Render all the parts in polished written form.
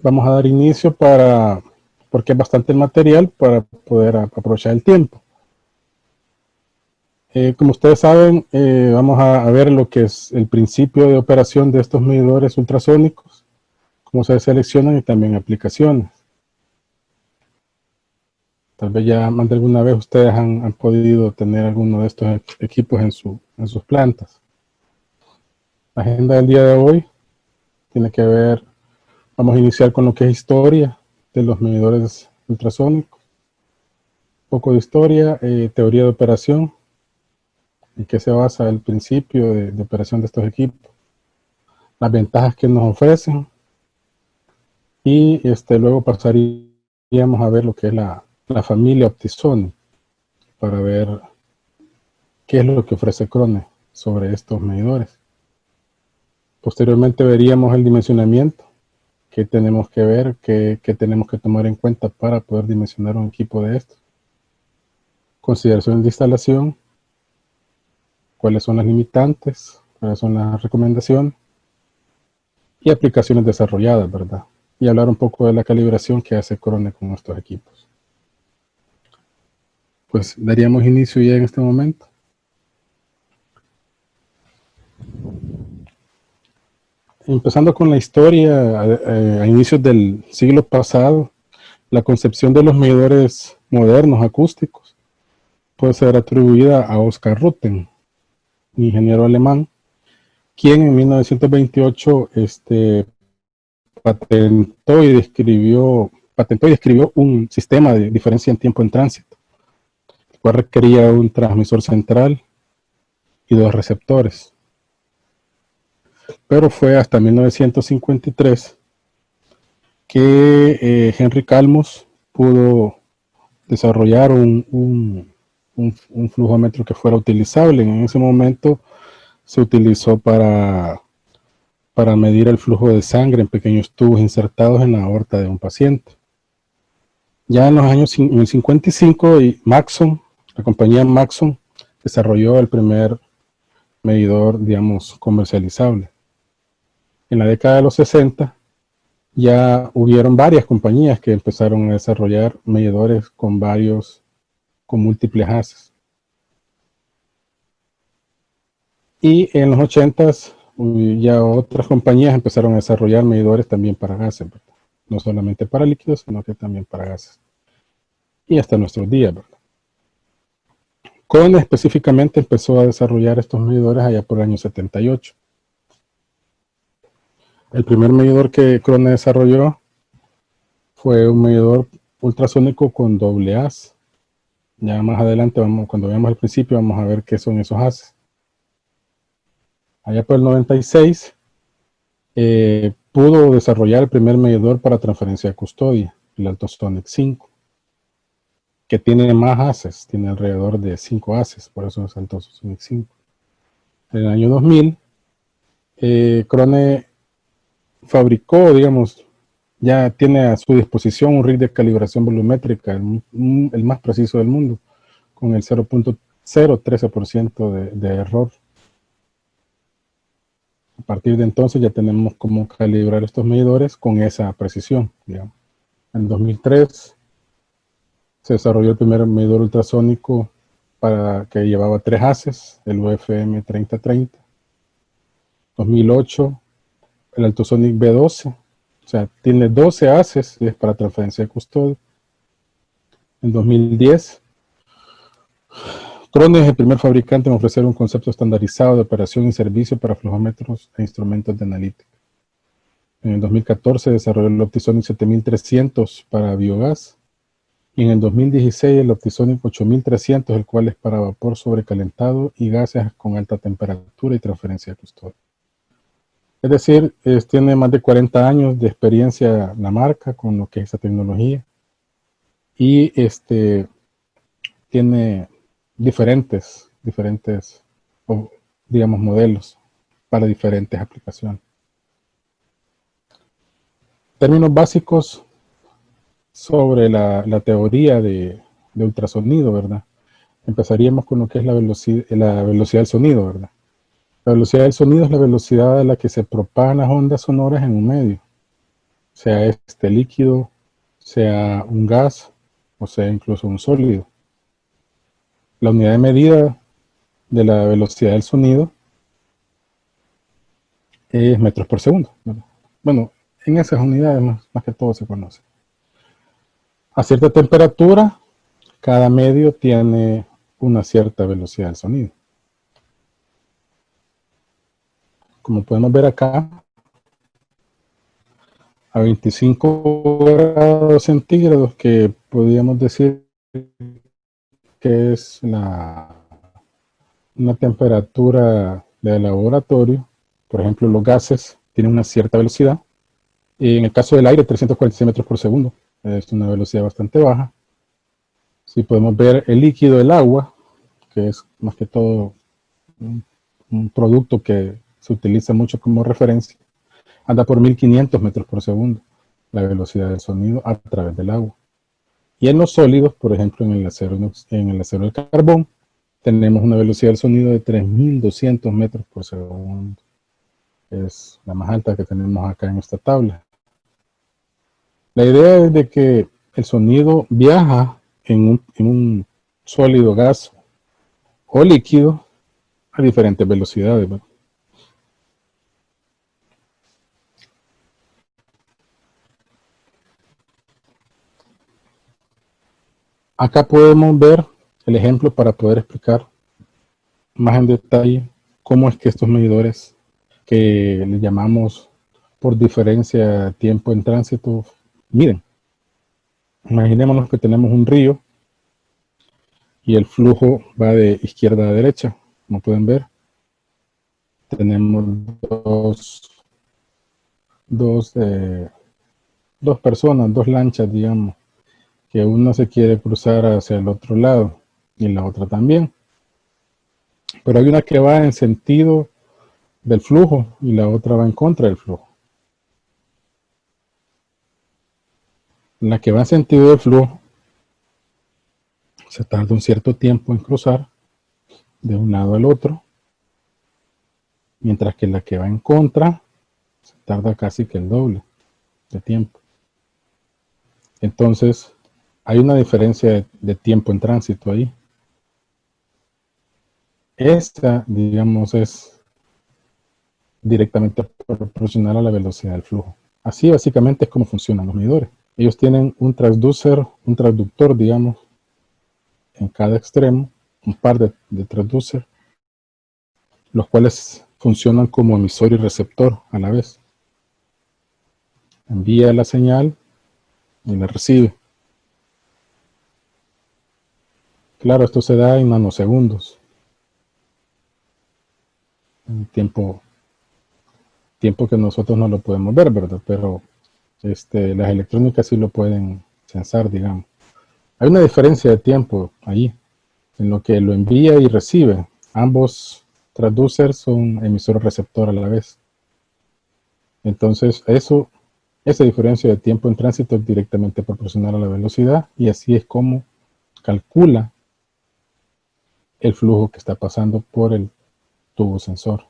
vamos a dar inicio porque es bastante material para poder aprovechar el tiempo. Como ustedes saben, vamos a ver lo que es el principio de operación de estos medidores ultrasónicos, cómo se seleccionan y también aplicaciones. Tal vez ya más de alguna vez ustedes han podido tener alguno de estos equipos en sus plantas. La agenda del día de hoy tiene que ver, vamos a iniciar con lo que es historia de los medidores ultrasónicos, un poco de historia, teoría de operación, en qué se basa el principio de operación de estos equipos, las ventajas que nos ofrecen, y luego pasaríamos a ver lo que es la familia Optisonic, para ver qué es lo que ofrece Krone sobre estos medidores. Posteriormente veríamos el dimensionamiento, qué tenemos que ver, qué tenemos que tomar en cuenta para poder dimensionar un equipo de estos. Consideraciones de instalación, cuáles son las limitantes, cuáles son las recomendaciones, y aplicaciones desarrolladas, ¿verdad? Y hablar un poco de la calibración que hace Krone con estos equipos. Pues daríamos inicio ya en este momento. Empezando con la historia, a inicios del siglo pasado, la concepción de los medidores modernos acústicos puede ser atribuida a Oskar Rütten, un ingeniero alemán, quien en 1928 patentó y describió un sistema de diferencia en tiempo en tránsito, el cual requería un transmisor central y dos receptores. Pero fue hasta 1953 que Henry Calmus pudo desarrollar un flujómetro que fuera utilizable. En ese momento se utilizó para medir el flujo de sangre en pequeños tubos insertados en la aorta de un paciente. Ya en los años 55, Maxon, la compañía Maxon, desarrolló el primer medidor, digamos, comercializable. En la década de los 60 ya hubieron varias compañías que empezaron a desarrollar medidores con múltiples haces. Y en los 80s ya otras compañías empezaron a desarrollar medidores también para gases, ¿verdad? No solamente para líquidos, sino que también para gases. Y hasta nuestros días, ¿verdad? Krone específicamente empezó a desarrollar estos medidores allá por el año 78. El primer medidor que Krone desarrolló fue un medidor ultrasónico con doble haz. Ya más adelante, cuando veamos el principio, vamos a ver qué son esos haces. Allá por el 96, pudo desarrollar el primer medidor para transferencia de custodia, el Altosonic 5, que tiene más haces, tiene alrededor de 5 haces, por eso es Altosonic 5. En el año 2000, Krone fabricó, digamos, ya tiene a su disposición un rig de calibración volumétrica, el más preciso del mundo, con el 0.013% de error. A partir de entonces ya tenemos cómo calibrar estos medidores con esa precisión, digamos. En 2003 se desarrolló el primer medidor ultrasónico que llevaba 3 haces, el UFM 3030. 2008 el Altosonic B12, o sea, tiene 12 haces y es para transferencia de custodia. En 2010, Krone es el primer fabricante en ofrecer un concepto estandarizado de operación y servicio para flujómetros e instrumentos de analítica. En el 2014 desarrolló el Optisonic 7300 para biogás, y en el 2016 el Optisonic 8300, el cual es para vapor sobrecalentado y gases con alta temperatura y transferencia de custodia. Es decir, tiene más de 40 años de experiencia la marca con lo que es esa tecnología, y tiene diferentes, digamos, modelos para diferentes aplicaciones. Términos básicos sobre la teoría de ultrasonido, ¿verdad? Empezaríamos con lo que es la velocidad del sonido, ¿verdad? La velocidad del sonido es la velocidad a la que se propagan las ondas sonoras en un medio. sea este líquido, sea un gas o sea incluso un sólido. La unidad de medida de la velocidad del sonido es metros por segundo. Bueno, en esas unidades más que todo se conoce. A cierta temperatura, cada medio tiene una cierta velocidad del sonido. Como podemos ver acá, a 25 grados centígrados, que podríamos decir que es una temperatura de laboratorio. Por ejemplo, los gases tienen una cierta velocidad. Y en el caso del aire, 346 metros por segundo. Es una velocidad bastante baja. Si podemos ver el líquido del agua, que es más que todo un producto que se utiliza mucho como referencia, anda por 1500 metros por segundo la velocidad del sonido a través del agua. Y en los sólidos, por ejemplo, en el acero del carbón, tenemos una velocidad del sonido de 3200 metros por segundo. Es la más alta que tenemos acá en esta tabla. La idea es de que el sonido viaja en un sólido, gas o líquido a diferentes velocidades, ¿verdad? Acá podemos ver el ejemplo para poder explicar más en detalle cómo es que estos medidores que le llamamos por diferencia tiempo en tránsito miden. Imaginémonos que tenemos un río y el flujo va de izquierda a derecha. Como pueden ver, tenemos dos personas, dos lanchas, digamos, que una se quiere cruzar hacia el otro lado y la otra también. Pero hay una que va en sentido del flujo y la otra va en contra del flujo. La que va en sentido del flujo se tarda un cierto tiempo en cruzar de un lado al otro, mientras que la que va en contra se tarda casi que el doble de tiempo. Entonces, hay una diferencia de tiempo en tránsito ahí. Esta, digamos, es directamente proporcional a la velocidad del flujo. Así básicamente es como funcionan los medidores. Ellos tienen un transductor, digamos, en cada extremo, un par de transducers, los cuales funcionan como emisor y receptor a la vez. Envía la señal y la recibe. Claro, esto se da en nanosegundos. En tiempo que nosotros no lo podemos ver, ¿verdad? Pero las electrónicas sí lo pueden sensar, digamos. Hay una diferencia de tiempo ahí, en lo que lo envía y recibe. Ambos transducers son emisor y receptor a la vez. Entonces, esa diferencia de tiempo en tránsito es directamente proporcional a la velocidad, y así es como calcula el flujo que está pasando por el tubo sensor.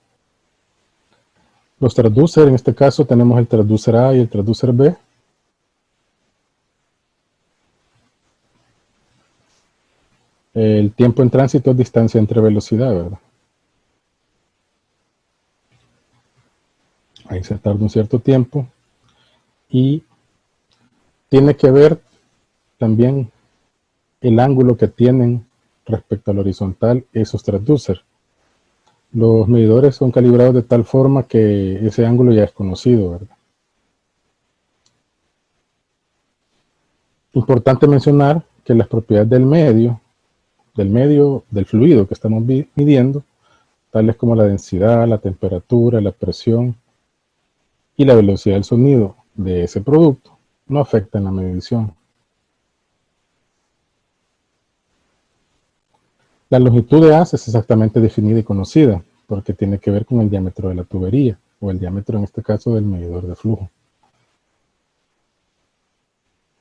Los transducers, en este caso tenemos el transducer A y el transducer B. El tiempo en tránsito es distancia entre velocidad, ¿verdad? Ahí se tarda un cierto tiempo y tiene que ver también el ángulo que tienen respecto al horizontal esos transducers. Los medidores son calibrados de tal forma que ese ángulo ya es conocido, ¿verdad? Importante mencionar que las propiedades del medio, del fluido que estamos midiendo, tales como la densidad, la temperatura, la presión y la velocidad del sonido de ese producto, no afectan la medición. La longitud de haz es exactamente definida y conocida, porque tiene que ver con el diámetro de la tubería, o el diámetro en este caso del medidor de flujo.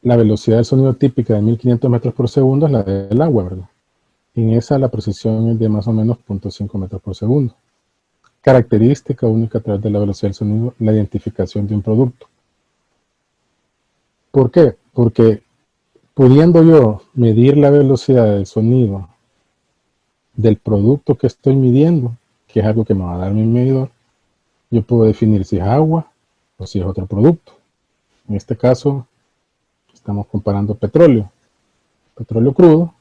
La velocidad del sonido típica de 1500 metros por segundo es la del agua, ¿verdad? En esa la precisión es de más o menos 0.5 metros por segundo. Característica única a través de la velocidad del sonido, la identificación de un producto. ¿Por qué? Porque pudiendo yo medir la velocidad del sonido del producto que estoy midiendo, que es algo que me va a dar mi medidor, yo puedo definir si es agua o si es otro producto. En este caso, estamos comparando petróleo crudo,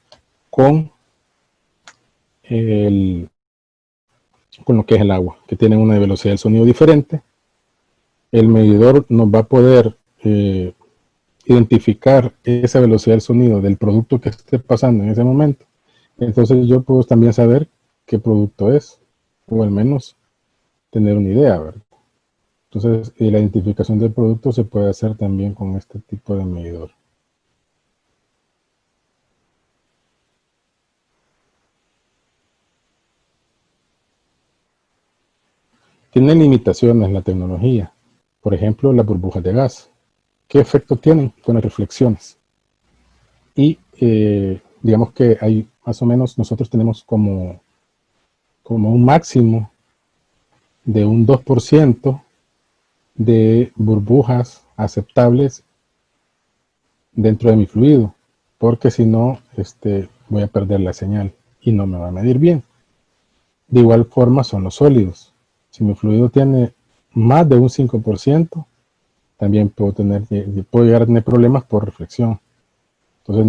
con, el, con lo que es el agua, que tienen una velocidad del sonido diferente. El medidor nos va a poder identificar esa velocidad del sonido del producto que esté pasando en ese momento. Entonces yo puedo también saber qué producto es, o al menos tener una idea, ¿verdad? Entonces, la identificación del producto se puede hacer también con este tipo de medidor. Tiene limitaciones la tecnología. Por ejemplo, las burbujas de gas. ¿Qué efecto tienen con las reflexiones? Y digamos que hay más o menos, nosotros tenemos como un máximo de un 2% de burbujas aceptables dentro de mi fluido, porque si no, voy a perder la señal y no me va a medir bien. De igual forma son los sólidos. Si mi fluido tiene más de un 5%, también puedo llegar a tener problemas por reflexión. Entonces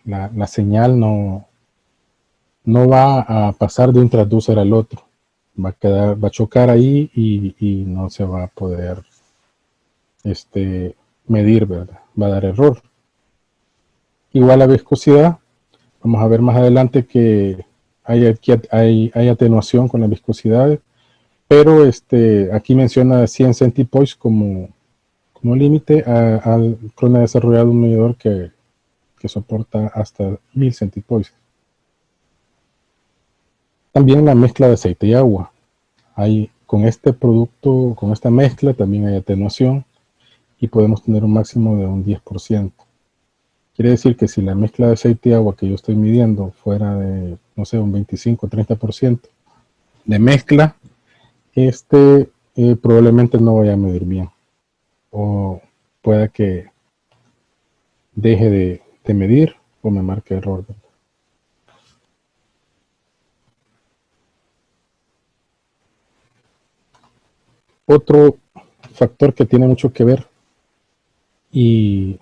la señal no va a pasar de un transducer al otro. Va a chocar ahí y no se va a poder medir, ¿verdad? Va a dar error. Igual la viscosidad, vamos a ver más adelante que hay atenuación con la viscosidad, pero aquí menciona 100 centipoise como límite. Krone ha desarrollado un medidor que soporta hasta 1000 centipoise. También la mezcla de aceite y agua. Con este producto, con esta mezcla, también hay atenuación y podemos tener un máximo de un 10%. Quiere decir que si la mezcla de aceite y agua que yo estoy midiendo fuera de, no sé, un 25-30% de mezcla, probablemente no vaya a medir bien. O pueda que deje de medir o me marque error. Otro factor que tiene mucho que ver y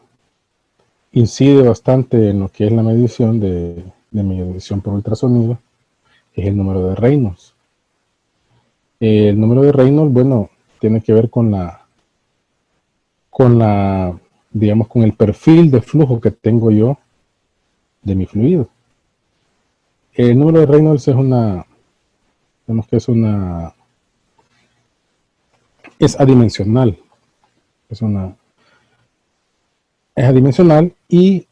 incide bastante en lo que es la medición de medición por ultrasonido es el número de Reynolds. El número de Reynolds, bueno, tiene que ver digamos, con el perfil de flujo que tengo yo de mi fluido. El número de Reynolds digamos que es adimensional. Es adimensional y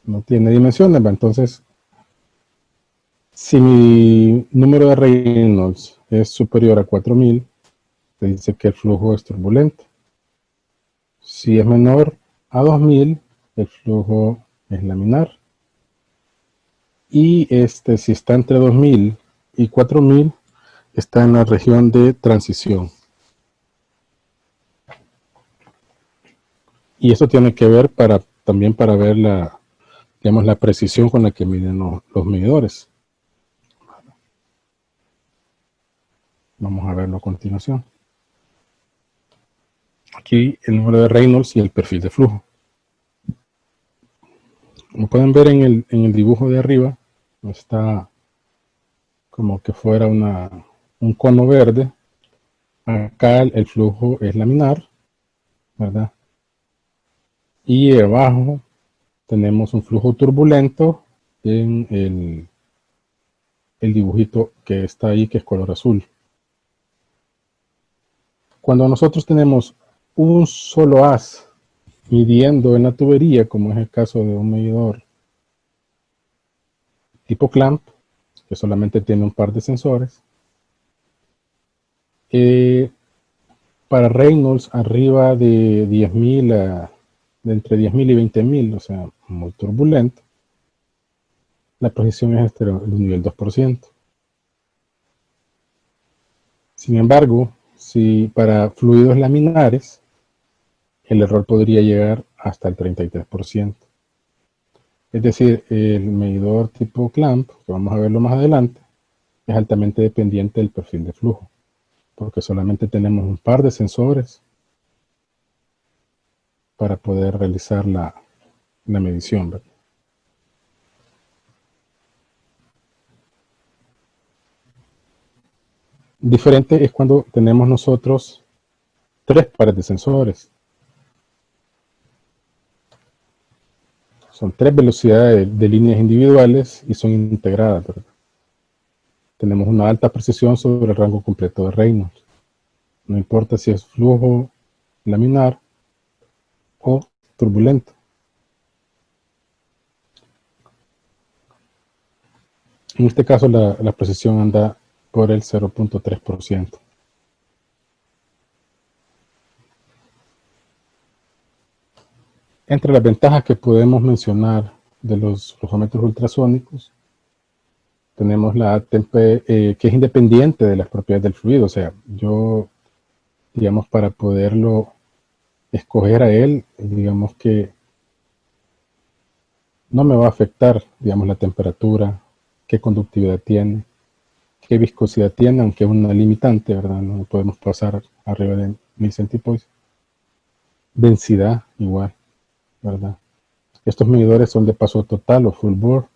no tiene dimensiones. Entonces, si mi número de Reynolds es superior a 4000, se dice que el flujo es turbulento. Si es menor a 2000, el flujo es laminar. Y si está entre 2000 y 4000, está en la región de transición. Y eso tiene que ver también para ver la precisión con la que miden los medidores. Vamos a verlo a continuación. Aquí el número de Reynolds y el perfil de flujo. Como pueden ver en el dibujo de arriba, está como que fuera un cono verde. Acá el flujo es laminar, ¿verdad? Y abajo tenemos un flujo turbulento en el dibujito que está ahí, que es color azul. Cuando nosotros tenemos un solo haz midiendo en la tubería, como es el caso de un medidor tipo clamp, que solamente tiene un par de sensores, para Reynolds arriba de 10.000 de entre 10.000 y 20.000, o sea, muy turbulento, la precisión es el nivel 2%. Sin embargo, si para fluidos laminares, el error podría llegar hasta el 33%. Es decir, el medidor tipo clamp, que vamos a verlo más adelante, es altamente dependiente del perfil de flujo, porque solamente tenemos un par de sensores para poder realizar la medición, ¿verdad? Diferente es cuando tenemos nosotros 3 pares de sensores. Son 3 velocidades de líneas individuales y son integradas, ¿verdad? Tenemos una alta precisión sobre el rango completo de Reynolds. No importa si es flujo laminar o turbulento. En este caso la precisión anda por el 0.3%. Entre las ventajas que podemos mencionar de los flujómetros ultrasónicos, tenemos que es independiente de las propiedades del fluido. O sea, yo, digamos, para poderlo escoger a él, digamos que no me va a afectar, digamos, la temperatura, qué conductividad tiene, qué viscosidad tiene, aunque es una limitante, ¿verdad? No podemos pasar arriba de 1000 centipoise. Densidad, igual, ¿verdad? Estos medidores son de paso total o full bore,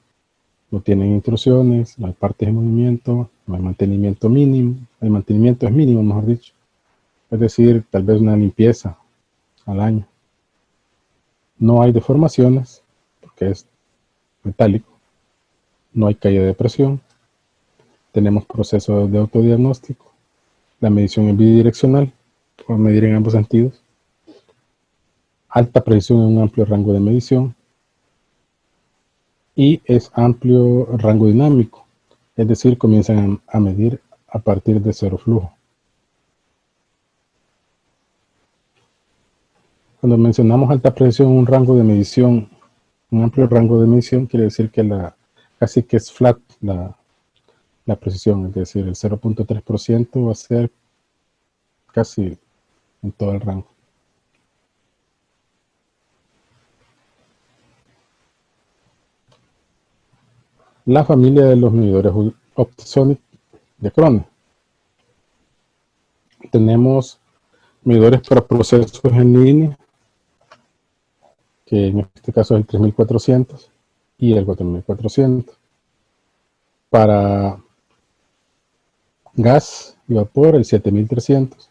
no tienen intrusiones, no hay partes de movimiento, no hay mantenimiento mínimo, el mantenimiento es mínimo, mejor dicho. Es decir, tal vez una limpieza al año. No hay deformaciones, porque es metálico, no hay caída de presión, tenemos procesos de autodiagnóstico, la medición es bidireccional, por medir en ambos sentidos, alta precisión en un amplio rango de medición y es amplio rango dinámico, es decir, comienzan a medir a partir de cero flujo. Cuando mencionamos alta precisión en un rango de medición, un amplio rango de medición, quiere decir que casi que es flat la precisión, es decir, el 0.3% va a ser casi en todo el rango. La familia de los medidores Optisonic de Krone. Tenemos medidores para procesos en línea, que en este caso es el 3400 y el 4400. Para gas y vapor, el 7300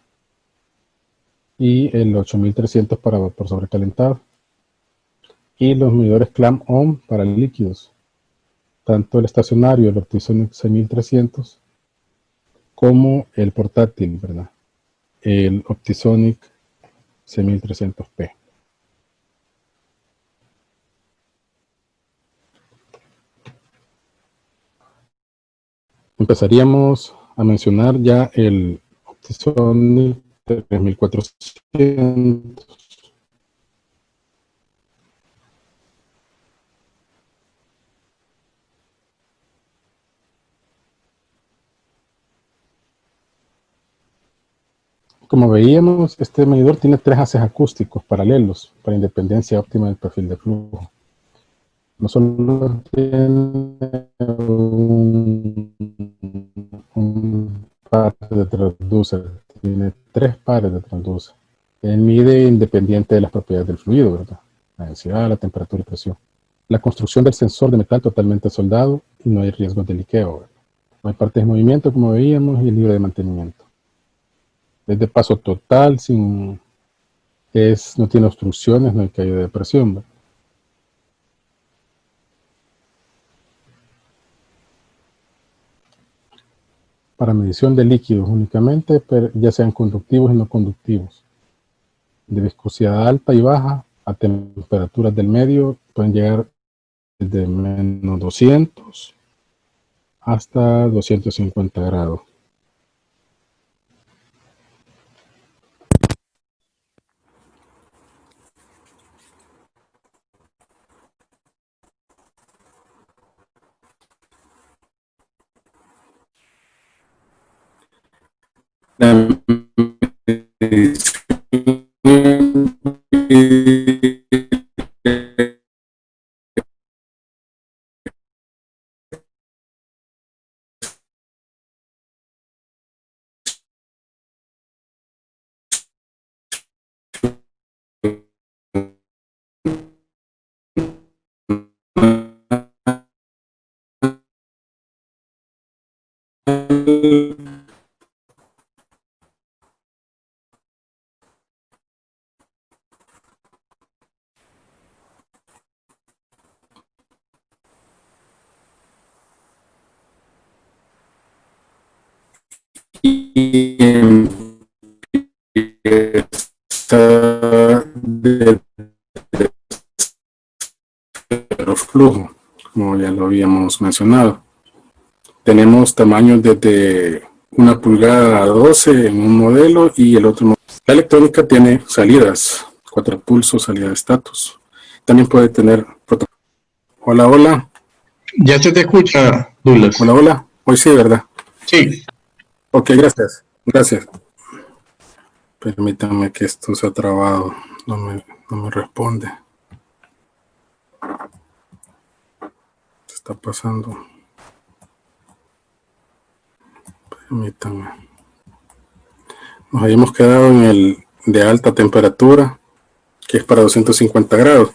y el 8300 para vapor sobrecalentado. Y los medidores Clamp-On para líquidos, tanto el estacionario, el Optisonic 6300, como el portátil, ¿verdad? El Optisonic 6300P. Empezaríamos a mencionar ya el Optisonic 3400. Como veíamos, este medidor tiene 3 haces acústicos paralelos para independencia óptima del perfil de flujo. No solo tiene un par de transducer, tiene 3 pares de transducer. Él mide independiente de las propiedades del fluido, ¿verdad? La densidad, la temperatura y presión. La construcción del sensor de metal totalmente soldado y no hay riesgos de liqueo, ¿verdad? No hay partes de movimiento, como veíamos, y libre de mantenimiento. Es de paso total, no tiene obstrucciones, no hay caída de presión, ¿verdad? Para medición de líquidos únicamente, pero ya sean conductivos y no conductivos. De viscosidad alta y baja a temperaturas del medio pueden llegar desde menos 200 hasta 250 grados. La medición y empieza de flujo, como ya lo habíamos mencionado. Tenemos tamaños desde 1 pulgada a 12 en un modelo y el otro. La electrónica tiene salidas, 4 pulsos, salida de estatus. También puede tener protocolo. Hola, hola. Ya se te escucha, Douglas. Hola, hola. Hoy sí, ¿verdad? Sí. Ok, gracias. Gracias. Permítanme que esto se ha trabado. No me responde. ¿Qué está pasando? Permítanme. Nos habíamos quedado en el de alta temperatura, que es para 250 grados.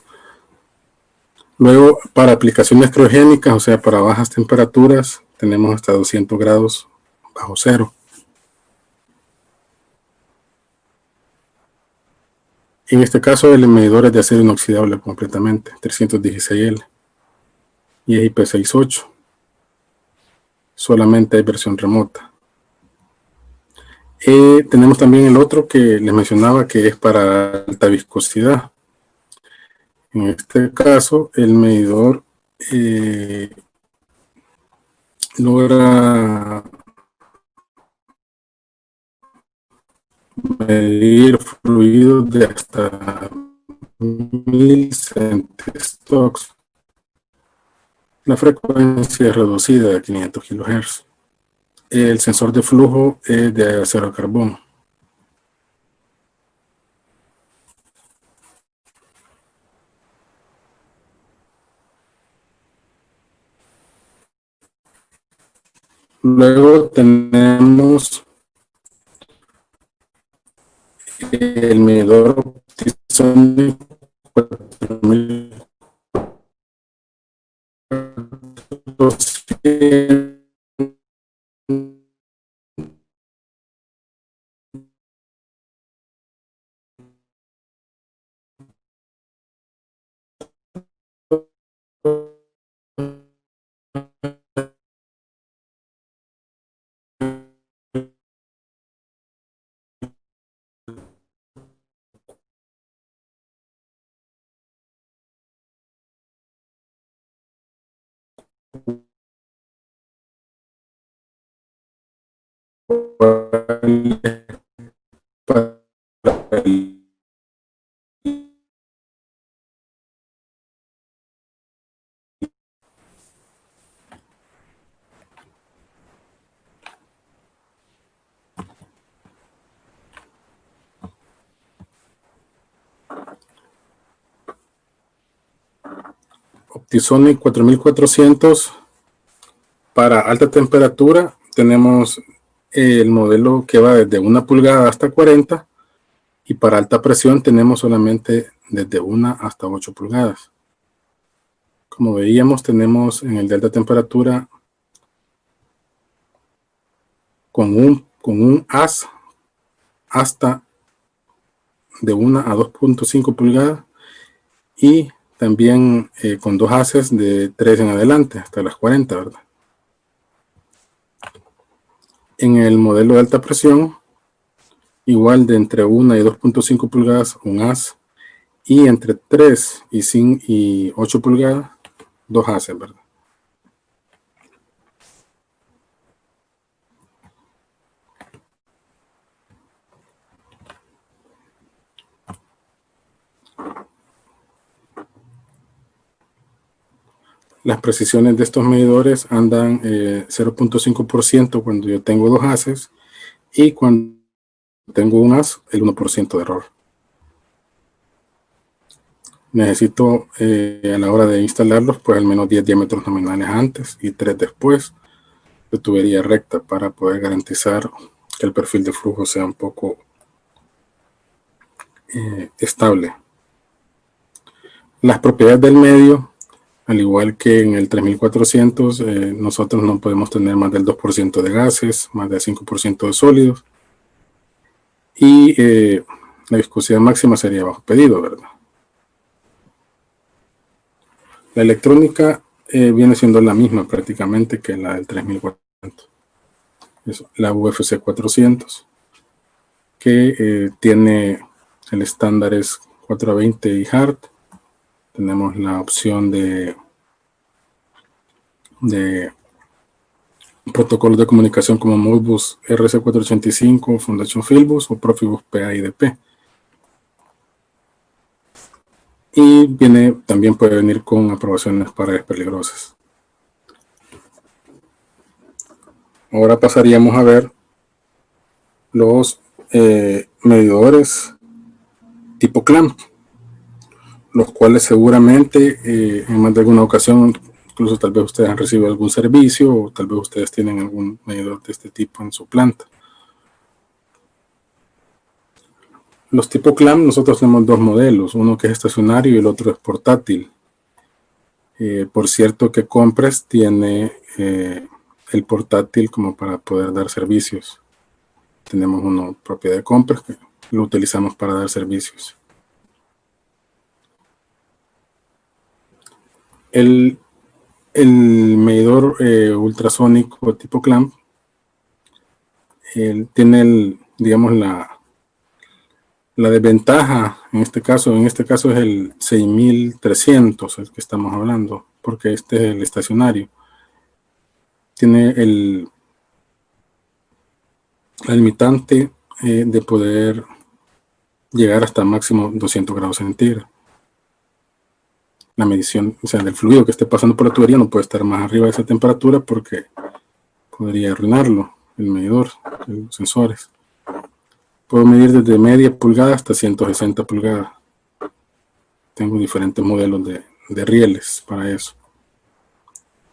Luego, para aplicaciones criogénicas, o sea, para bajas temperaturas, tenemos hasta 200 grados bajo cero. En este caso, el medidor es de acero inoxidable completamente, 316L, y es IP68. Solamente hay versión remota. Tenemos también el otro que les mencionaba, que es para alta viscosidad. En este caso, el medidor logra medir fluidos de hasta 1000 centistocks. La frecuencia es reducida a 500 kHz. El sensor de flujo es de acero carbón. Luego tenemos el medidor Optisonic 4400 para el Optisonic 4400 para alta temperatura. Tenemos el modelo que va desde 1 pulgada hasta 40, y para alta presión tenemos solamente desde 1 hasta 8 pulgadas. Como veíamos, tenemos en el de alta temperatura con un haz hasta de 1 a 2.5 pulgadas, y también con 2 haces de 3 en adelante hasta las 40, ¿verdad? En el modelo de alta presión, igual de entre 1 y 2.5 pulgadas, un haz, y entre 3 y 8 pulgadas, 2 haces, ¿verdad? Las precisiones de estos medidores andan 0.5% cuando yo tengo 2 haces, y cuando tengo un haz, el 1% de error. Necesito a la hora de instalarlos, pues al menos 10 diámetros nominales antes y 3 después de tubería recta, para poder garantizar que el perfil de flujo sea un poco estable. Las propiedades del medio: Al igual que en el 3400, nosotros no podemos tener más del 2% de gases, más del 5% de sólidos. Y la viscosidad máxima sería bajo pedido, ¿verdad? La electrónica viene siendo la misma prácticamente que la del 3400. Es la UFC 400, que tiene el estándar es 420 y hard. Tenemos la opción de protocolos de comunicación como Modbus RC485, Foundation Fieldbus o Profibus PAIDP. Y también puede venir con aprobaciones para áreas peligrosas. Ahora pasaríamos a ver los medidores tipo clamp, los cuales seguramente en más de alguna ocasión, incluso tal vez ustedes han recibido algún servicio o tal vez ustedes tienen algún medidor de este tipo en su planta. Los tipo clamp, nosotros tenemos dos modelos, uno que es estacionario y el otro es portátil. Por cierto que Compress tiene el portátil como para poder dar servicios. Tenemos uno propio de Compress que lo utilizamos para dar servicios. El medidor ultrasónico tipo clamp tiene digamos la desventaja en este caso es el 6300, el que estamos hablando, porque este es el estacionario. Tiene la limitante de poder llegar hasta máximo 200 grados centígrados. La medición, o sea, del fluido que esté pasando por la tubería no puede estar más arriba de esa temperatura porque podría arruinarlo, el medidor, los sensores. Puedo medir desde media pulgada hasta 160 pulgadas. Tengo diferentes modelos de rieles para eso.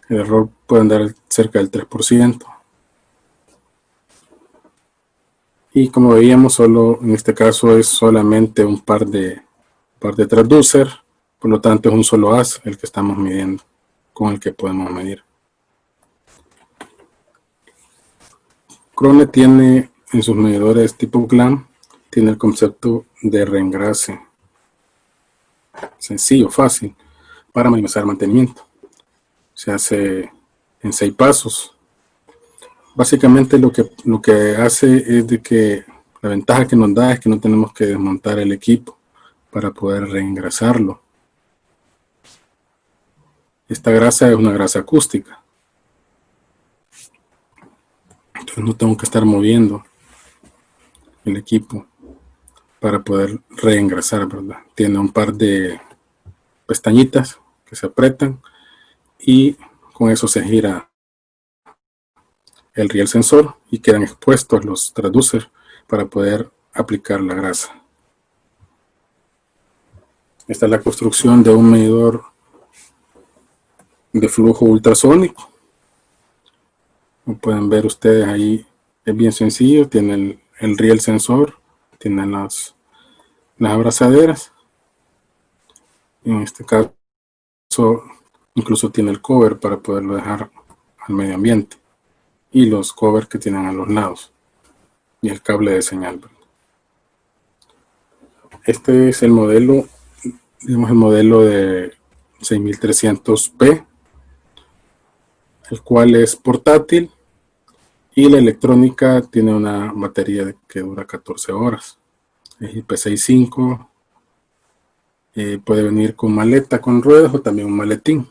El error puede andar cerca del 3%. Y como veíamos, en este caso es solamente un par de transducer. Por lo tanto, es un solo haz el que estamos midiendo, con el que podemos medir. Krone tiene en sus medidores tipo clamp, tiene el concepto de reengrase. Sencillo, fácil, para minimizar el mantenimiento. Se hace en 6 pasos. Básicamente lo que hace es de que la ventaja que nos da es que no tenemos que desmontar el equipo para poder reengrasarlo. Esta grasa es una grasa acústica. Entonces no tengo que estar moviendo el equipo para poder reengrasar, ¿verdad? Tiene un par de pestañitas que se apretan y con eso se gira el riel sensor y quedan expuestos los transducers para poder aplicar la grasa. Esta es la construcción de un medidor de flujo ultrasónico. Como pueden ver ustedes ahí, es bien sencillo. Tiene el riel sensor, tiene las abrazaderas. En este caso, incluso tiene el cover para poderlo dejar al medio ambiente. Y los covers que tienen a los lados. Y el cable de señal. Este es el modelo, digamos el modelo de 6300P, el cual es portátil y la electrónica tiene una batería que dura 14 horas. Es IP65, puede venir con maleta con ruedas o también un maletín.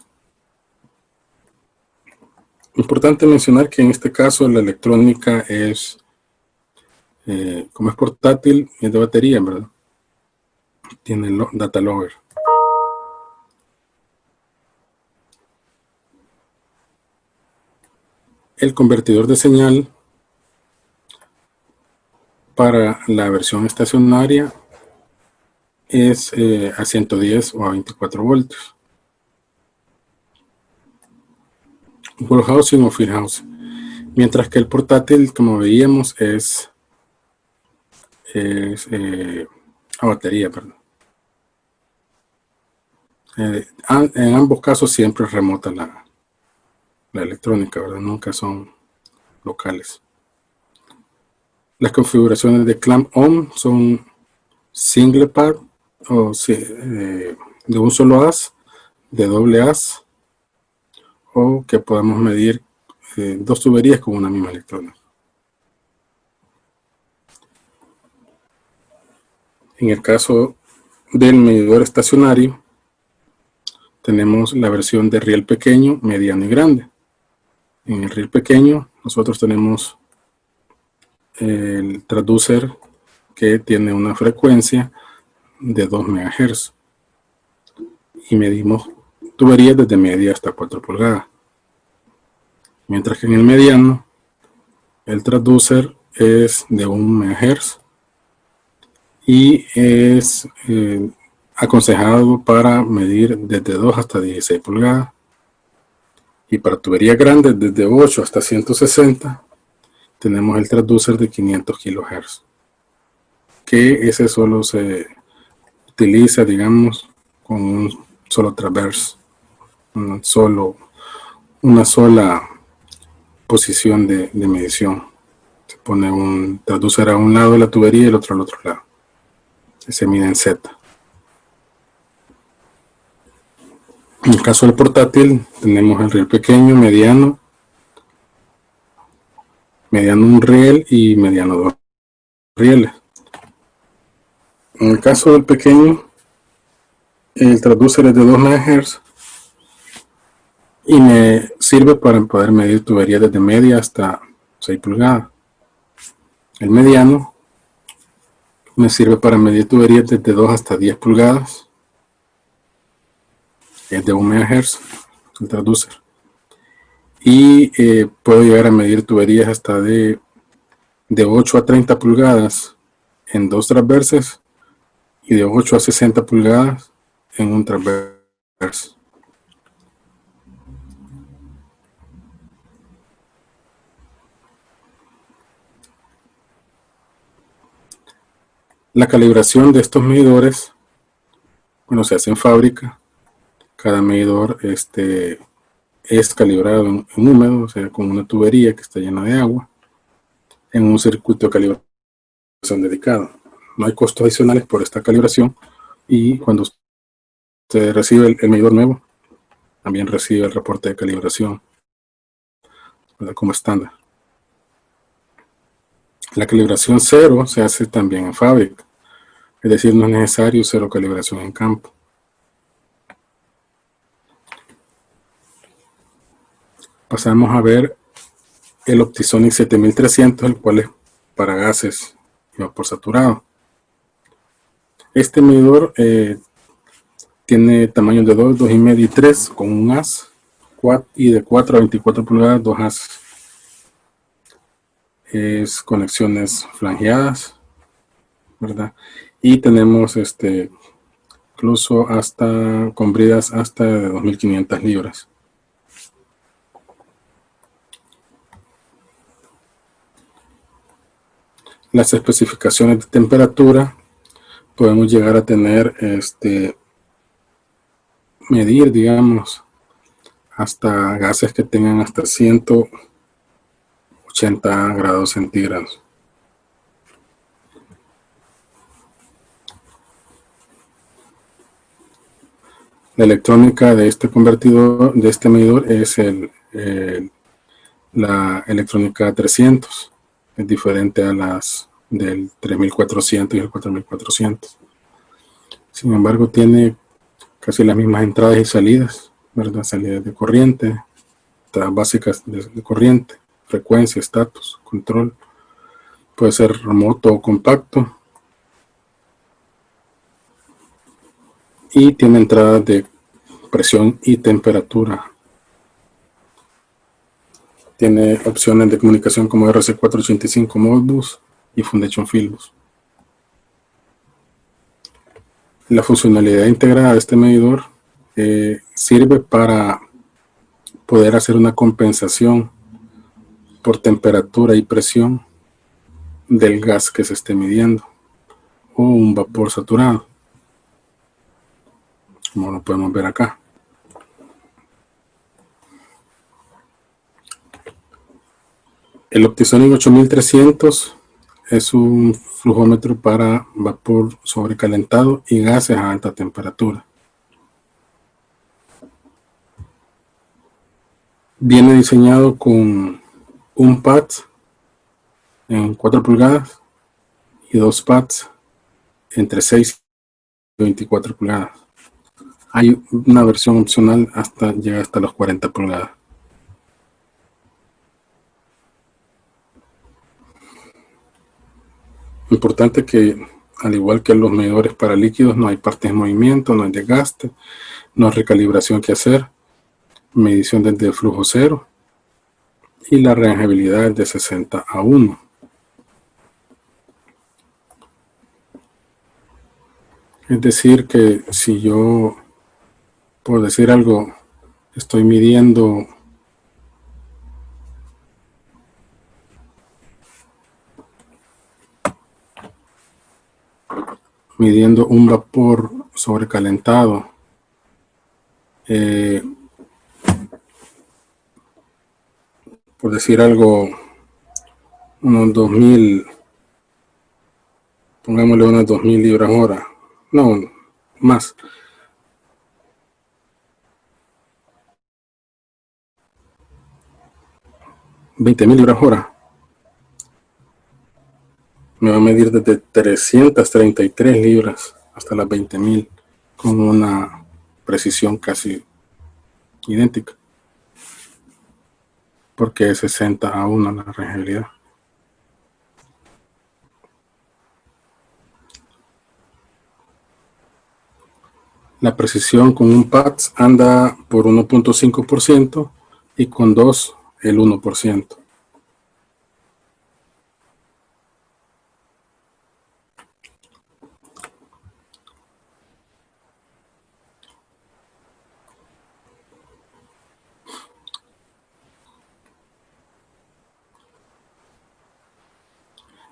Importante mencionar que en este caso la electrónica es, como es portátil, es de batería, ¿verdad? Tiene el data logger. El convertidor de señal para la versión estacionaria es a 110 o a 24 voltios. Wall housing o field housing. Mientras que el portátil, como veíamos, es a batería, perdón. En ambos casos siempre es remota la electrónica, ¿verdad? Nunca son locales. Las configuraciones de clamp on son single pad o de un solo haz, de doble haz, o que podamos medir dos tuberías con una misma electrónica. En el caso del medidor estacionario, tenemos la versión de riel pequeño, mediano y grande. En el riel pequeño, nosotros tenemos el transducer que tiene una frecuencia de 2 MHz y medimos tuberías desde media hasta 4 pulgadas. Mientras que en el mediano, el transducer es de 1 MHz y es aconsejado para medir desde 2 hasta 16 pulgadas. Y para tuberías grandes, desde 8 hasta 160, tenemos el transducer de 500 kHz, que ese solo se utiliza, digamos, con un solo traverse, una sola posición de medición. Se pone un transducer a un lado de la tubería y el otro al otro lado. Se mide en Z. En el caso del portátil, tenemos el riel pequeño, mediano un riel y mediano 2 rieles. En el caso del pequeño, el transducer es de 2 MHz y me sirve para poder medir tuberías desde media hasta 6 pulgadas. El mediano me sirve para medir tuberías desde 2 hasta 10 pulgadas. Es de 1 MHz el transducer. Y puedo llegar a medir tuberías hasta de 8 a 30 pulgadas en 2 transverses y de 8 a 60 pulgadas en un transverse. La calibración de estos medidores, bueno, se hace en fábrica. Cada medidor es calibrado en húmedo, o sea, con una tubería que está llena de agua, en un circuito de calibración dedicado. No hay costos adicionales por esta calibración y cuando usted recibe el medidor nuevo, también recibe el reporte de calibración, ¿verdad?, como estándar. La calibración cero se hace también en fábrica, es decir, no es necesario cero calibración en campo. Pasamos a ver el Optisonic 7300, el cual es para gases y vapor saturado. Este medidor tiene tamaños de 2, 2,5 y 3 con un haz, y de 4 a 24 pulgadas, 2 haces. Es conexiones flangeadas, ¿verdad? Y tenemos incluso hasta con bridas hasta de 2.500 libras. Las especificaciones de temperatura, podemos llegar a tener medir, digamos, hasta gases que tengan hasta 180 grados centígrados. La electrónica de este convertidor, de este medidor, es la electrónica 300. Es diferente a las del 3400 y el 4400. Sin embargo, tiene casi las mismas entradas y salidas, ¿verdad? Salidas de corriente, entradas básicas de corriente, frecuencia, estatus, control. Puede ser remoto o compacto. Y tiene entradas de presión y temperatura. Tiene opciones de comunicación como RC485 Modbus y Foundation Fieldbus. La funcionalidad integrada de este medidor sirve para poder hacer una compensación por temperatura y presión del gas que se esté midiendo o un vapor saturado. como lo podemos ver acá. El Optisonic 8300 es un flujómetro para vapor sobrecalentado y gases a alta temperatura. Viene diseñado con un pad en 4 pulgadas y 2 pads entre 6 y 24 pulgadas. Hay una versión opcional llega hasta los 40 pulgadas. Importante que, al igual que los medidores para líquidos, no hay partes en movimiento, no hay desgaste, no hay recalibración que hacer, medición desde flujo cero y la rangeabilidad es de 60 a 1. Es decir, que si yo, por decir algo, estoy midiendo un vapor sobrecalentado, por decir algo, unos 2000, pongámosle unas 2000 libras hora, no, más. $20,000 libras hora. Me va a medir desde 333 libras hasta las 20,000 con una precisión casi idéntica, porque es 60 a 1 la rangeabilidad. La precisión con un PADS anda por 1.5% y con 2 el 1%.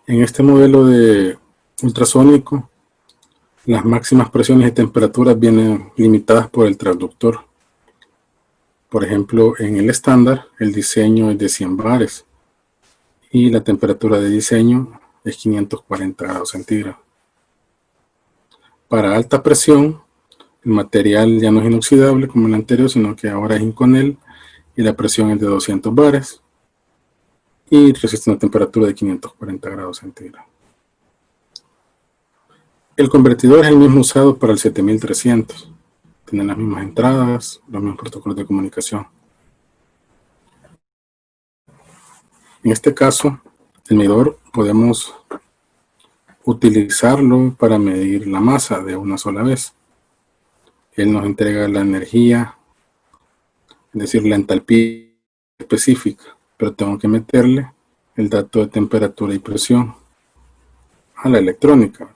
En este modelo de ultrasónico, las máximas presiones y temperaturas vienen limitadas por el transductor. Por ejemplo, en el estándar, el diseño es de 100 bares y la temperatura de diseño es 540 grados centígrados. Para alta presión, el material ya no es inoxidable como el anterior, sino que ahora es Inconel y la presión es de 200 bares y resiste una temperatura de 540 grados centígrados. El convertidor es el mismo usado para el 7300. Tienen las mismas entradas, los mismos protocolos de comunicación. En este caso, el medidor podemos utilizarlo para medir la masa de una sola vez. Él nos entrega la energía, es decir, la entalpía específica, pero tengo que meterle el dato de temperatura y presión a la electrónica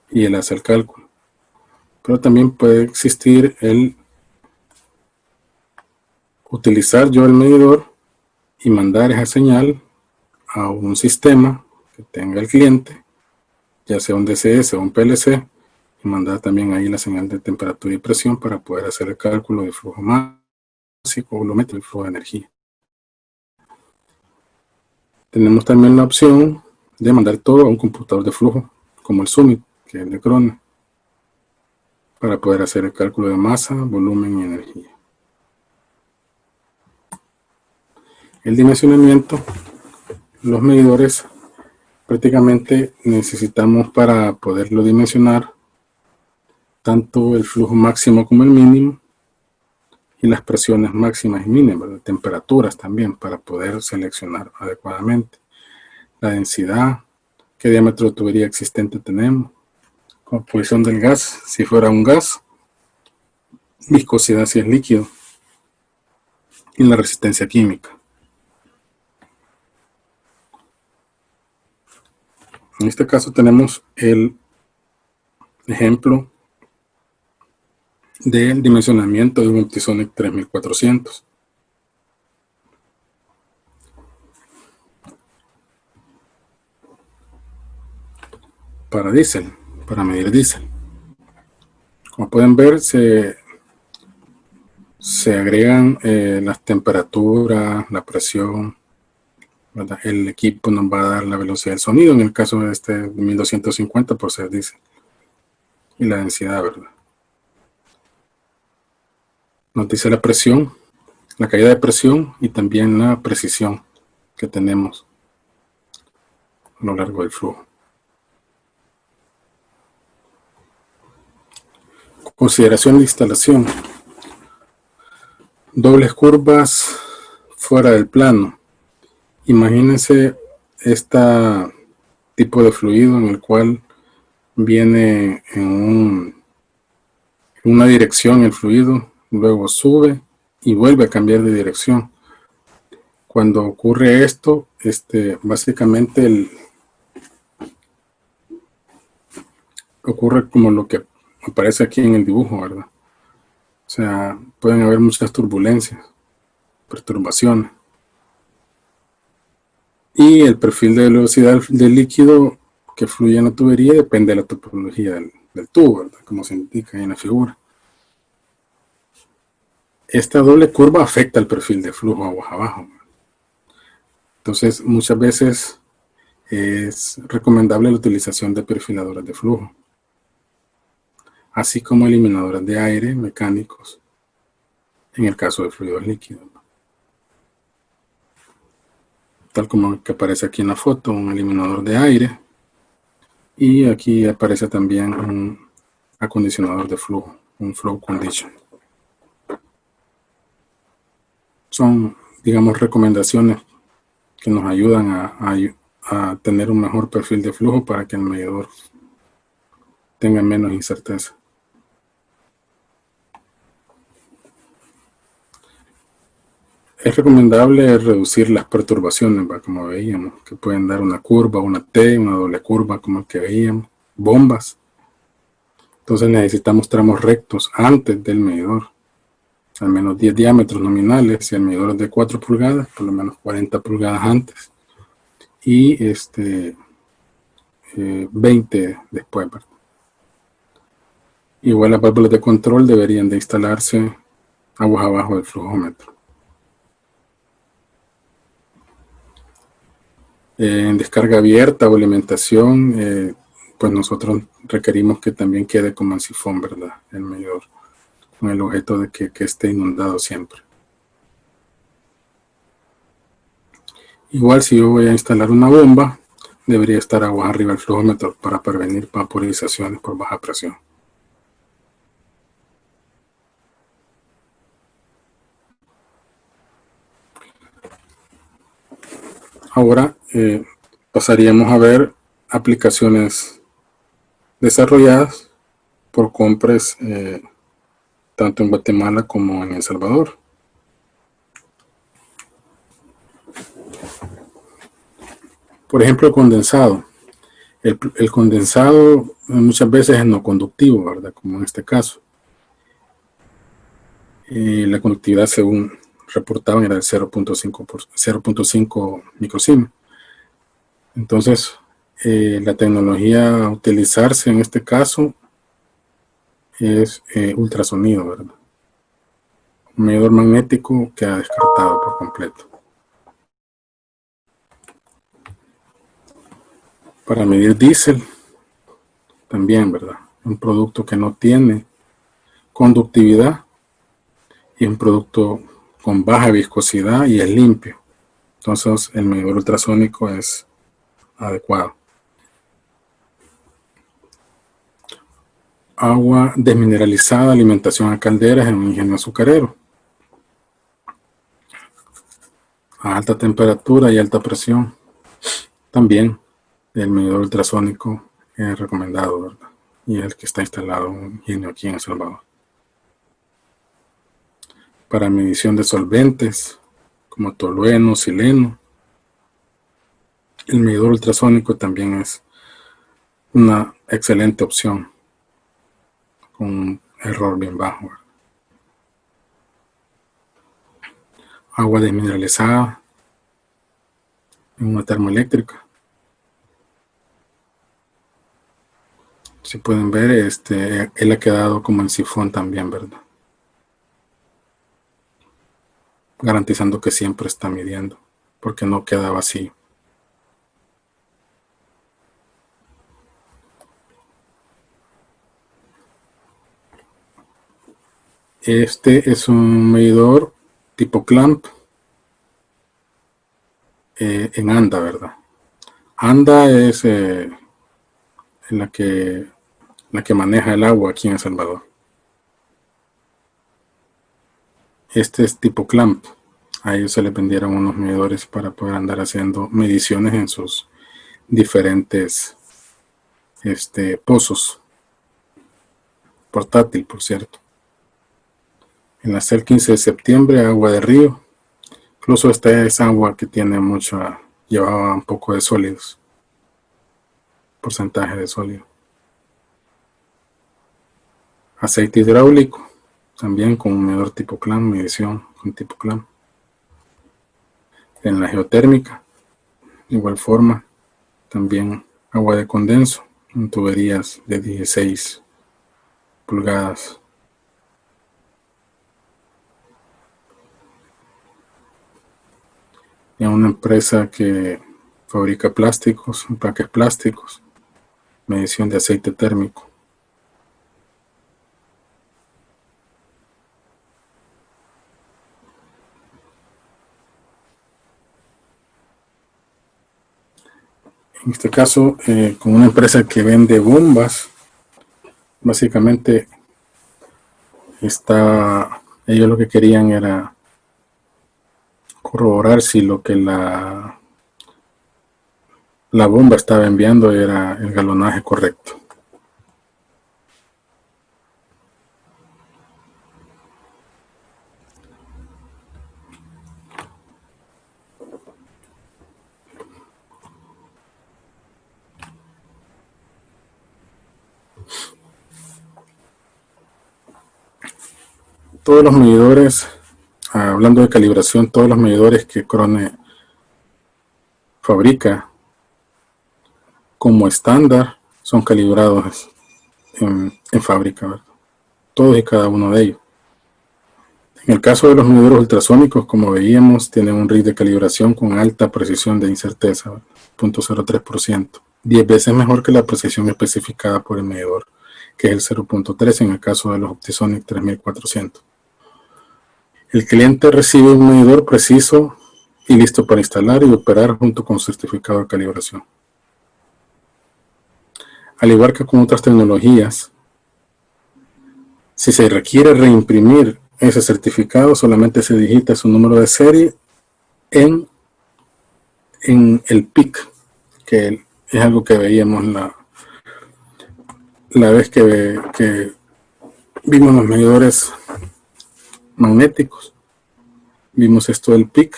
y él hace el cálculo. Pero también puede existir el utilizar yo el medidor y mandar esa señal a un sistema que tenga el cliente, ya sea un DCS o un PLC, y mandar también ahí la señal de temperatura y presión para poder hacer el cálculo de flujo másico, volumétrico y flujo de energía. Tenemos también la opción de mandar todo a un computador de flujo, como el Summit, que es el de Krone, para poder hacer el cálculo de masa, volumen y energía. El dimensionamiento, los medidores prácticamente necesitamos para poderlo dimensionar tanto el flujo máximo como el mínimo y las presiones máximas y mínimas, temperaturas también para poder seleccionar adecuadamente la densidad, qué diámetro de tubería existente tenemos, composición del gas, si fuera un gas, viscosidad si es líquido y la resistencia química. En este caso tenemos el ejemplo del dimensionamiento de un Optisonic 3400. Para diésel, para medir diésel. Como pueden ver, se se agregan las temperaturas, la presión, ¿verdad? El equipo nos va a dar la velocidad del sonido, en el caso de este 1250 por ser diésel, y la densidad, ¿verdad? Nos dice la presión, la caída de presión y también la precisión que tenemos a lo largo del flujo. Consideración de instalación. Dobles curvas fuera del plano. Imagínense este tipo de fluido en el cual viene en una dirección el fluido, luego sube y vuelve a cambiar de dirección. Cuando ocurre esto, básicamente ocurre como lo que aparece aquí en el dibujo, ¿verdad? O sea, pueden haber muchas turbulencias, perturbaciones. Y el perfil de velocidad del líquido que fluye en la tubería depende de la topología del tubo, ¿verdad? Como se indica ahí en la figura. Esta doble curva afecta el perfil de flujo aguas abajo. Entonces, muchas veces es recomendable la utilización de perfiladores de flujo, así como eliminadores de aire mecánicos, en el caso de fluidos líquidos. Tal como el que aparece aquí en la foto, un eliminador de aire. Y aquí aparece también un acondicionador de flujo, un flow condition. Son, digamos, recomendaciones que nos ayudan a tener un mejor perfil de flujo para que el medidor tenga menos incerteza. Es recomendable reducir las perturbaciones, ¿va? Como veíamos, que pueden dar una curva, una T, una doble curva, como el que veíamos, bombas. Entonces necesitamos tramos rectos antes del medidor, al menos 10 diámetros nominales. Si el medidor es de 4 pulgadas, por lo menos 40 pulgadas antes. Y 20 después, ¿verdad? Igual las válvulas de control deberían de instalarse aguas abajo del flujómetro. En descarga abierta o alimentación, pues nosotros requerimos que también quede como en sifón, ¿verdad? El medidor, con el objeto de que esté inundado siempre. Igual si yo voy a instalar una bomba, debería estar aguas arriba del flujómetro para prevenir vaporizaciones por baja presión. Ahora pasaríamos a ver aplicaciones desarrolladas por Compres tanto en Guatemala como en El Salvador. Por ejemplo, el condensado. El condensado muchas veces es no conductivo, ¿verdad? Como en este caso. La conductividad, según reportaban, era de 0.5 microsiemen. Entonces, la tecnología a utilizarse en este caso es ultrasonido, ¿verdad? Un medidor magnético queda descartado por completo. Para medir diésel, también, ¿verdad? Un producto que no tiene conductividad y un producto con baja viscosidad y es limpio. Entonces, el medidor ultrasónico es adecuado. Agua desmineralizada, alimentación a calderas en un ingenio azucarero. A alta temperatura y alta presión. También el medidor ultrasónico es recomendado, ¿verdad? Y es el que está instalado en un ingenio aquí en El Salvador. Para medición de solventes como tolueno, sileno, el medidor ultrasónico también es una excelente opción con un error bien bajo. Agua desmineralizada en una termoeléctrica. Si pueden ver, él ha quedado como en sifón también, ¿verdad? garantizando que siempre está midiendo, porque no queda vacío. Este es un medidor tipo clamp en ANDA, ¿verdad? ANDA es la que maneja el agua aquí en El Salvador. Este es tipo clamp. A ellos se les vendieron unos medidores para poder andar haciendo mediciones en sus diferentes pozos. Portátil, por cierto. En la CEL 15 de septiembre, agua de río. Incluso esta es agua que tiene mucha, llevaba un poco de sólidos. Porcentaje de sólido. Aceite hidráulico, también con un medidor tipo clamp, medición con tipo clamp. En la geotérmica, de igual forma, también agua de condenso en tuberías de 16 pulgadas. En una empresa que fabrica plásticos, empaques plásticos, medición de aceite térmico. En este caso, con una empresa que vende bombas, básicamente ellos lo que querían era corroborar si lo que la bomba estaba enviando era el galonaje correcto. Todos los medidores, hablando de calibración, todos los medidores que Krone fabrica como estándar son calibrados en fábrica, ¿verdad? Todos y cada uno de ellos. En el caso de los medidores ultrasónicos, como veíamos, tienen un RIG de calibración con alta precisión de incerteza, 0.03%, 10 veces mejor que la precisión especificada por el medidor, que es el 0.3 en el caso de los Optisonic 3400. El cliente recibe un medidor preciso y listo para instalar y operar junto con su certificado de calibración. Al igual que con otras tecnologías, si se requiere reimprimir ese certificado, solamente se digita su número de serie en el PIC, que es algo que veíamos la vez que vimos los medidores magnéticos. Vimos esto del PIC.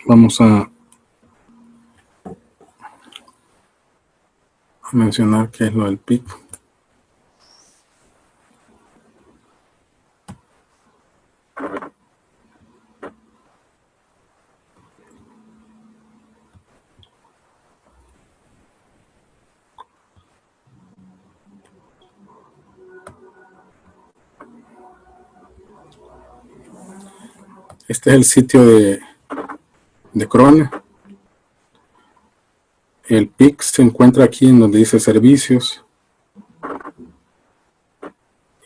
Vamos a mencionar qué es lo del PIC. Este es el sitio de Krone. El PIC se encuentra aquí en donde dice servicios.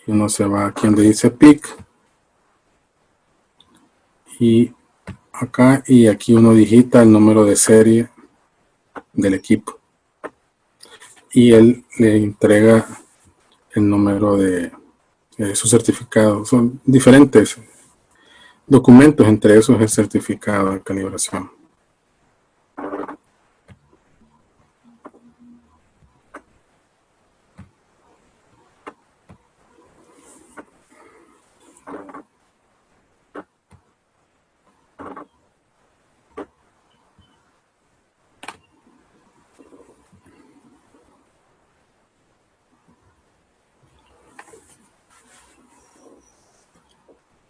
Y uno se va aquí donde dice PIC. Y acá y aquí uno digita el número de serie del equipo. Y él le entrega el número de su certificado. Son diferentes documentos, entre esos el certificado de calibración.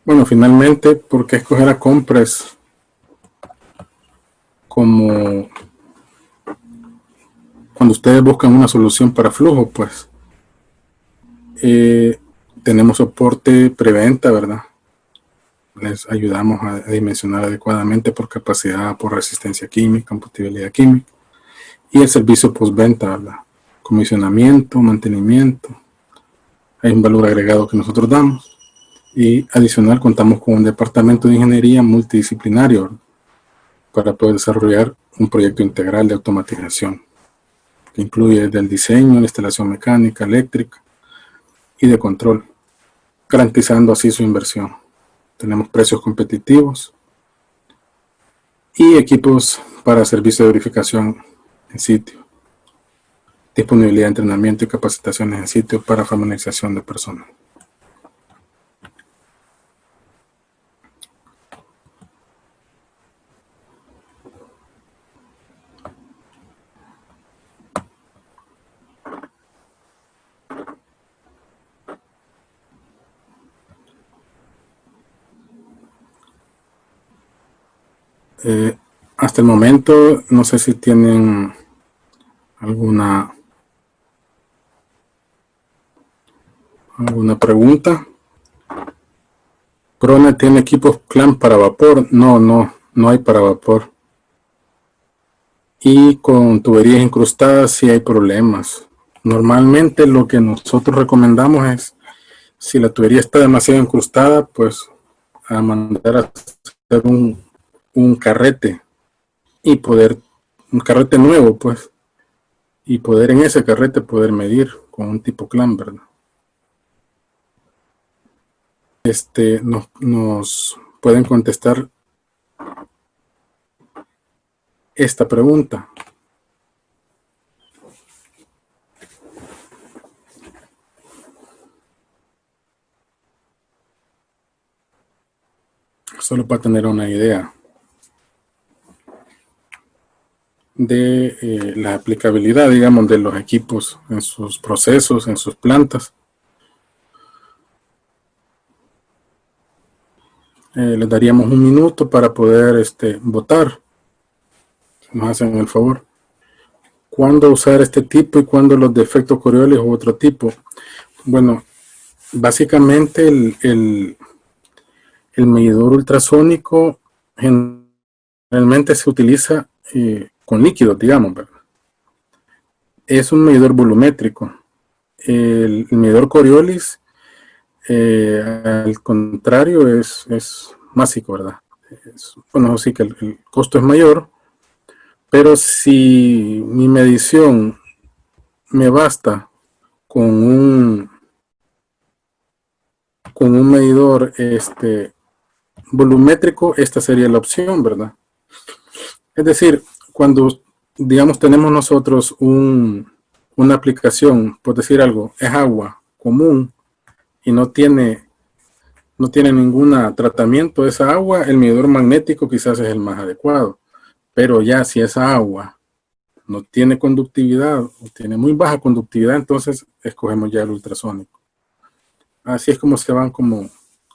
Bueno, finalmente, ¿por qué escoger a Compress como cuando ustedes buscan una solución para flujo? Pues tenemos soporte preventa, ¿verdad? les ayudamos a dimensionar adecuadamente por capacidad, por resistencia química, compatibilidad química. Y el servicio postventa, ¿verdad? Comisionamiento, mantenimiento. Hay un valor agregado que nosotros damos. Y adicional, contamos con un departamento de ingeniería multidisciplinario, ¿verdad? Para poder desarrollar un proyecto integral de automatización que incluye desde el diseño, la instalación mecánica, eléctrica y de control, garantizando así su inversión. Tenemos precios competitivos y equipos para servicio de verificación en sitio, disponibilidad de entrenamiento y capacitaciones en sitio para familiarización de personas. Hasta el momento, no sé si tienen alguna pregunta. Krone tiene equipos CLAMP para vapor. No hay para vapor. Y con tuberías incrustadas sí hay problemas. Normalmente lo que nosotros recomendamos es, si la tubería está demasiado incrustada, pues a mandar a hacer un carrete y un carrete nuevo, pues, y poder en ese carrete poder medir con un tipo CLAMP, ¿verdad? Nos pueden contestar esta pregunta. Solo para tener una idea de la aplicabilidad, digamos, de los equipos en sus procesos, en sus plantas. Les daríamos un minuto para poder votar. Nos hacen el favor. ¿Cuándo usar este tipo y cuándo los defectos Coriolis u otro tipo? Bueno, básicamente el medidor ultrasónico generalmente se utiliza con líquidos, digamos, ¿verdad? Es un medidor volumétrico. El medidor Coriolis, al contrario, es másico, ¿verdad? Bueno, sí que el costo es mayor, pero si mi medición me basta con un medidor volumétrico, esta sería la opción, ¿verdad? Es decir, cuando, digamos, tenemos nosotros una aplicación, por decir algo, es agua común y no tiene ningún tratamiento de esa agua, el medidor magnético quizás es el más adecuado. Pero ya si esa agua no tiene conductividad o tiene muy baja conductividad, entonces escogemos ya el ultrasónico. Así es como se van como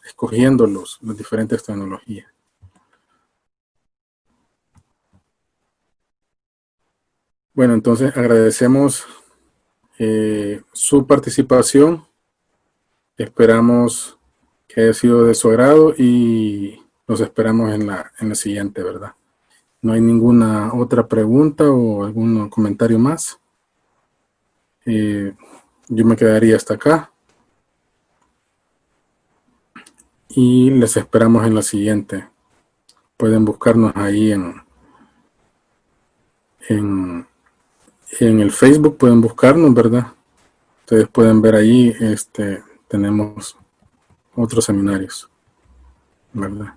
escogiendo las diferentes tecnologías. Bueno, entonces agradecemos su participación. Esperamos que haya sido de su agrado y los esperamos en la siguiente, ¿verdad? ¿No hay ninguna otra pregunta o algún comentario más? Yo me quedaría hasta acá. Y les esperamos en la siguiente. Pueden buscarnos ahí en el Facebook, pueden buscarnos, ¿verdad? Ustedes pueden ver ahí, tenemos otros seminarios, ¿verdad?